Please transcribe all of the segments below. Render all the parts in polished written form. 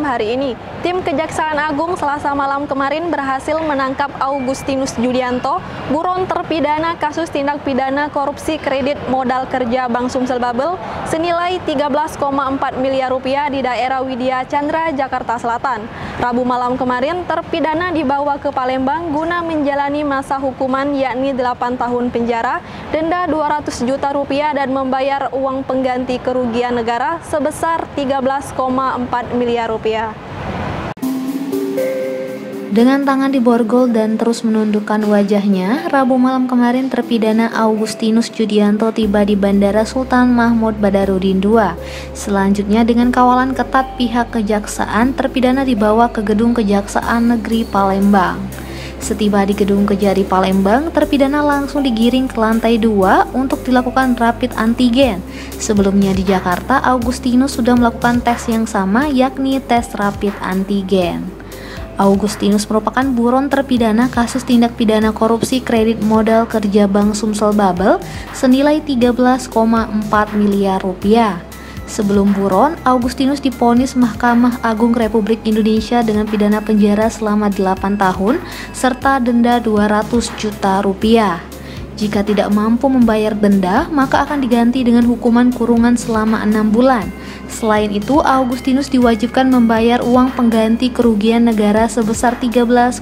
hari ini. Tim Kejaksaan Agung Selasa malam kemarin berhasil menangkap Augustinus Judianto, buron terpidana kasus tindak pidana korupsi kredit modal kerja Bank Sumsel Babel senilai 13,4 miliar rupiah di daerah Widya Chandra, Jakarta Selatan. Rabu malam kemarin, terpidana dibawa ke Palembang guna menjalani masa hukuman yakni 8 tahun penjara, denda 200 juta rupiah dan membayar uang pengganti kerugian negara sebesar 13,4 miliar rupiah. Dengan tangan diborgol dan terus menundukkan wajahnya, Rabu malam kemarin terpidana Augustinus Judianto tiba di Bandara Sultan Mahmud Badarudin II. Selanjutnya dengan kawalan ketat pihak kejaksaan, terpidana dibawa ke Gedung Kejaksaan Negeri Palembang. Setiba di Gedung Kejari Palembang, terpidana langsung digiring ke lantai 2 untuk dilakukan rapid antigen. Sebelumnya di Jakarta, Augustinus sudah melakukan tes yang sama, yakni tes rapid antigen. Augustinus merupakan buron terpidana kasus tindak pidana korupsi kredit modal kerja Bank Sumsel Babel senilai 13,4 miliar rupiah. Sebelum buron, Augustinus divonis Mahkamah Agung Republik Indonesia dengan pidana penjara selama 8 tahun serta denda 200 juta rupiah. Jika tidak mampu membayar denda, maka akan diganti dengan hukuman kurungan selama 6 bulan. Selain itu, Augustinus diwajibkan membayar uang pengganti kerugian negara sebesar 13,4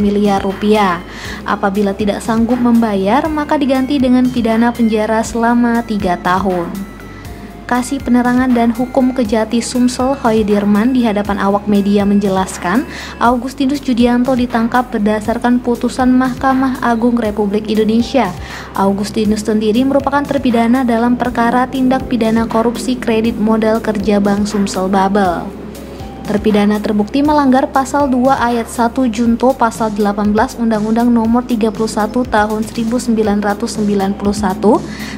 miliar rupiah. Apabila tidak sanggup membayar, maka diganti dengan pidana penjara selama 3 tahun. Kasih Penerangan dan Hukum Kejati Sumsel Hoidirman di hadapan awak media menjelaskan, Augustinus Judianto ditangkap berdasarkan putusan Mahkamah Agung Republik Indonesia. Augustinus sendiri merupakan terpidana dalam perkara tindak pidana korupsi kredit modal kerja Bank Sumsel Babel. Terpidana terbukti melanggar pasal 2 ayat 1 junto pasal 18 Undang-Undang Nomor 31 Tahun 1991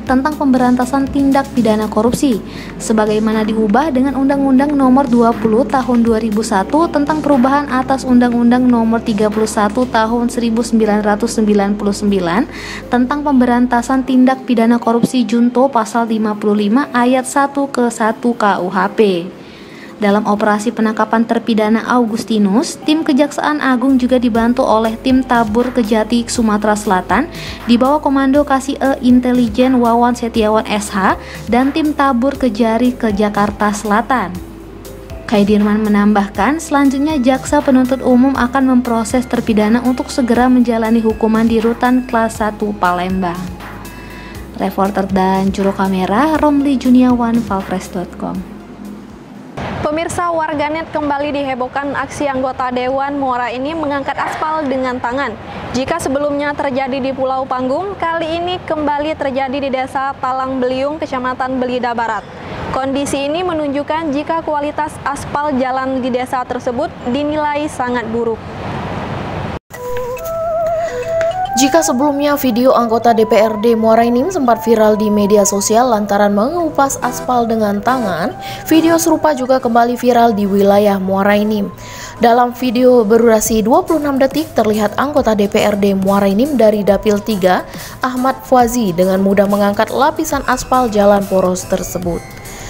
tentang pemberantasan tindak pidana korupsi, sebagaimana diubah dengan Undang-Undang Nomor 20 Tahun 2001 tentang perubahan atas Undang-Undang Nomor 31 Tahun 1999 tentang pemberantasan tindak pidana korupsi junto pasal 55 ayat 1 ke 1 KUHP. Dalam operasi penangkapan terpidana Augustinus, tim Kejaksaan Agung juga dibantu oleh tim Tabur Kejati Sumatera Selatan di bawah Komando Kasih Intelijen Wawan Setiawan SH dan tim Tabur Kejari ke Jakarta Selatan. Kaidirman menambahkan, selanjutnya Jaksa Penuntut Umum akan memproses terpidana untuk segera menjalani hukuman di Rutan Kelas 1 Palembang. Reporter dan juru kamera Romli Juniawan, Valpres.com. Pemirsa, warganet kembali dihebohkan aksi anggota Dewan Muara ini mengangkat aspal dengan tangan. Jika sebelumnya terjadi di Pulau Panggung, kali ini kembali terjadi di Desa Talang Beliung, Kecamatan Belida Barat. Kondisi ini menunjukkan jika kualitas aspal jalan di desa tersebut dinilai sangat buruk. Jika sebelumnya video anggota DPRD Muara Enim sempat viral di media sosial lantaran mengupas aspal dengan tangan, video serupa juga kembali viral di wilayah Muara Enim. Dalam video berdurasi 26 detik terlihat anggota DPRD Muara Enim dari Dapil 3, Ahmad Fuazi, dengan mudah mengangkat lapisan aspal jalan poros tersebut.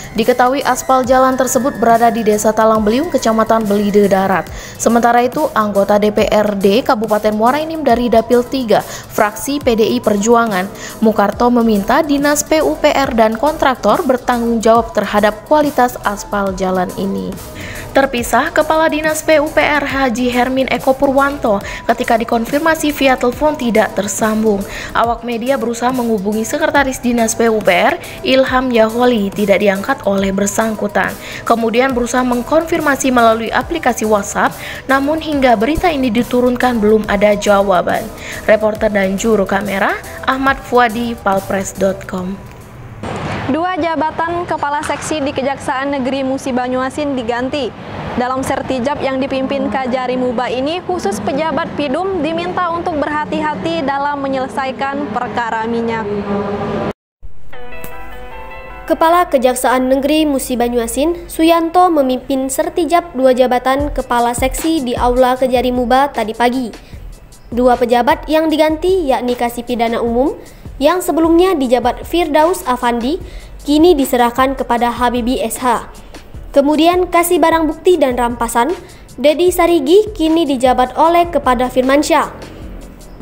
Diketahui aspal jalan tersebut berada di Desa Talang Beliung, Kecamatan Belida Darat. Sementara itu, anggota DPRD Kabupaten Muara Enim dari Dapil 3, fraksi PDI Perjuangan, Mukarto, meminta Dinas PUPR dan kontraktor bertanggung jawab terhadap kualitas aspal jalan ini. Terpisah, Kepala Dinas PUPR Haji Hermin Eko Purwanto ketika dikonfirmasi via telepon tidak tersambung. Awak media berusaha menghubungi Sekretaris Dinas PUPR Ilham Yaholi, tidak diangkat oleh bersangkutan. Kemudian berusaha mengkonfirmasi melalui aplikasi WhatsApp, namun hingga berita ini diturunkan belum ada jawaban. Reporter dan juru kamera Ahmad Fuadi, Valpres.com. 2 jabatan kepala seksi di Kejaksaan Negeri Musi Banyuasin diganti. Dalam sertijab yang dipimpin Kajari Muba ini, khusus pejabat Pidum diminta untuk berhati-hati dalam menyelesaikan perkara minyak. Kepala Kejaksaan Negeri Musi Banyuasin, Suyanto, memimpin sertijab 2 jabatan kepala seksi di Aula Kejari Muba tadi pagi. 2 pejabat yang diganti yakni Kasih Pidana Umum, yang sebelumnya dijabat Firdaus Afandi, kini diserahkan kepada Habibi SH. Kemudian kasih barang bukti dan rampasan, Dedi Sarigi kini dijabat oleh kepada Firmansyah.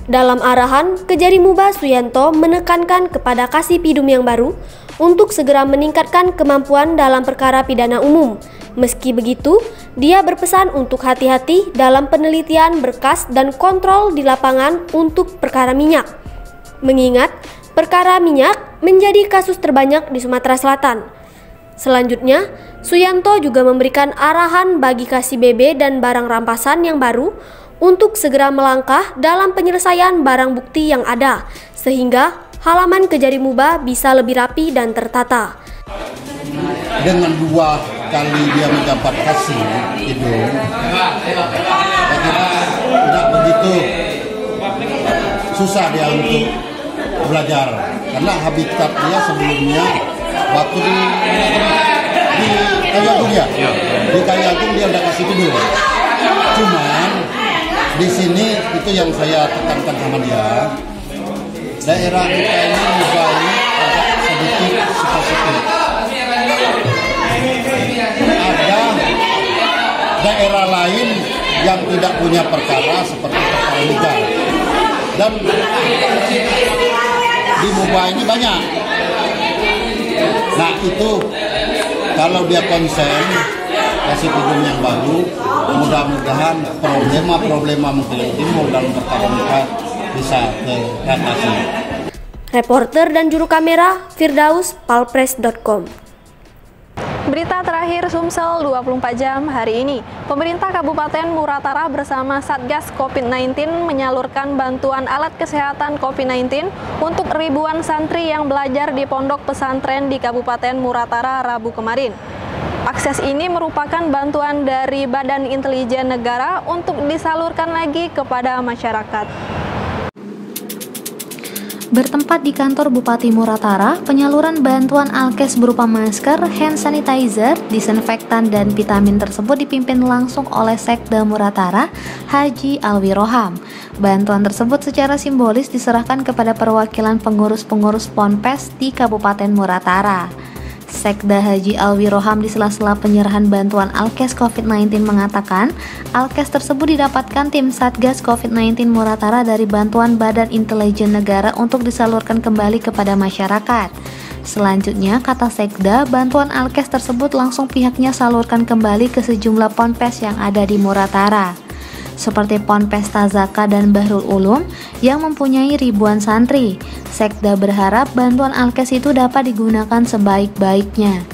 Dalam arahan, Kejari Muba Suyanto menekankan kepada Kasih Pidum yang baru untuk segera meningkatkan kemampuan dalam perkara pidana umum. Meski begitu, dia berpesan untuk hati-hati dalam penelitian berkas dan kontrol di lapangan untuk perkara minyak. Mengingat, perkara minyak menjadi kasus terbanyak di Sumatera Selatan. Selanjutnya, Suyanto juga memberikan arahan bagi Kasih BB dan barang rampasan yang baru untuk segera melangkah dalam penyelesaian barang bukti yang ada, sehingga halaman Kejari Muba bisa lebih rapi dan tertata. Dengan 2 kali dia mendapat Kasih Pidum, tidak begitu susah dia untuk belajar, karena habitat dia sebelumnya waktu di Kayagung ya, di Kayagung dia udah Kasih Pidum. Cuman di sini itu yang saya tekankan sama dia, daerah kita ini Muba ini agak sedikit spesifik. Ada daerah lain yang tidak punya perkara seperti perkara legal, dan di Muba ini banyak. Nah itu kalau dia konsen Kasih Pidum yang baru, mudah-mudahan problema mungkin yang timbul dalam perkara bisa teratasi. Reporter dan juru kamera Firdaus, palpres.com. Berita terakhir Sumsel 24 jam hari ini. Pemerintah Kabupaten Muratara bersama Satgas COVID-19 menyalurkan bantuan alat kesehatan COVID-19 untuk ribuan santri yang belajar di pondok pesantren di Kabupaten Muratara Rabu kemarin. Akses ini merupakan bantuan dari Badan Intelijen Negara untuk disalurkan lagi kepada masyarakat. Bertempat di kantor Bupati Muratara, penyaluran bantuan alkes berupa masker, hand sanitizer, disinfektan, dan vitamin tersebut dipimpin langsung oleh Sekda Muratara, Haji Alwi Roham. Bantuan tersebut secara simbolis diserahkan kepada perwakilan pengurus-pengurus Ponpes di Kabupaten Muratara. Sekda Haji Alwi Roham di sela-sela penyerahan bantuan alkes COVID-19 mengatakan, alkes tersebut didapatkan tim Satgas COVID-19 Muratara dari bantuan Badan Intelijen Negara untuk disalurkan kembali kepada masyarakat. Selanjutnya, kata Sekda, bantuan alkes tersebut langsung pihaknya salurkan kembali ke sejumlah ponpes yang ada di Muratara, seperti Ponpes Tazaka dan Bahrul Ulum yang mempunyai ribuan santri. Sekda berharap bantuan alkes itu dapat digunakan sebaik-baiknya.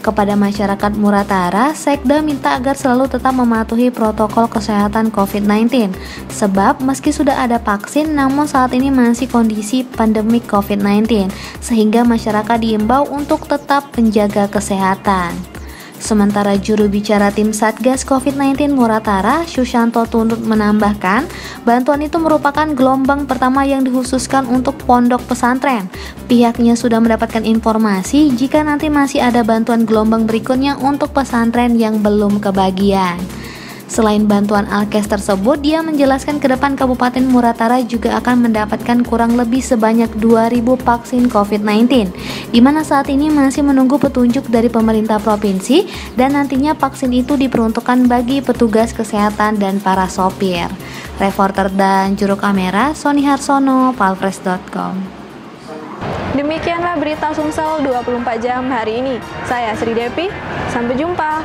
Kepada masyarakat Muratara, Sekda minta agar selalu tetap mematuhi protokol kesehatan COVID-19, sebab meski sudah ada vaksin, namun saat ini masih kondisi pandemi COVID-19, sehingga masyarakat diimbau untuk tetap menjaga kesehatan. Sementara juru bicara tim Satgas COVID-19 Muratara, Susanto Tundut menambahkan, bantuan itu merupakan gelombang pertama yang dikhususkan untuk pondok pesantren. Pihaknya sudah mendapatkan informasi jika nanti masih ada bantuan gelombang berikutnya untuk pesantren yang belum kebagian. Selain bantuan alkes tersebut, dia menjelaskan ke depan Kabupaten Muratara juga akan mendapatkan kurang lebih sebanyak 2.000 vaksin COVID-19, di mana saat ini masih menunggu petunjuk dari pemerintah provinsi dan nantinya vaksin itu diperuntukkan bagi petugas kesehatan dan para sopir. Reporter dan juru kamera Sony Harsono, palpres.com. Demikianlah berita Sumsel 24 jam hari ini. Saya Sri Devi, sampai jumpa.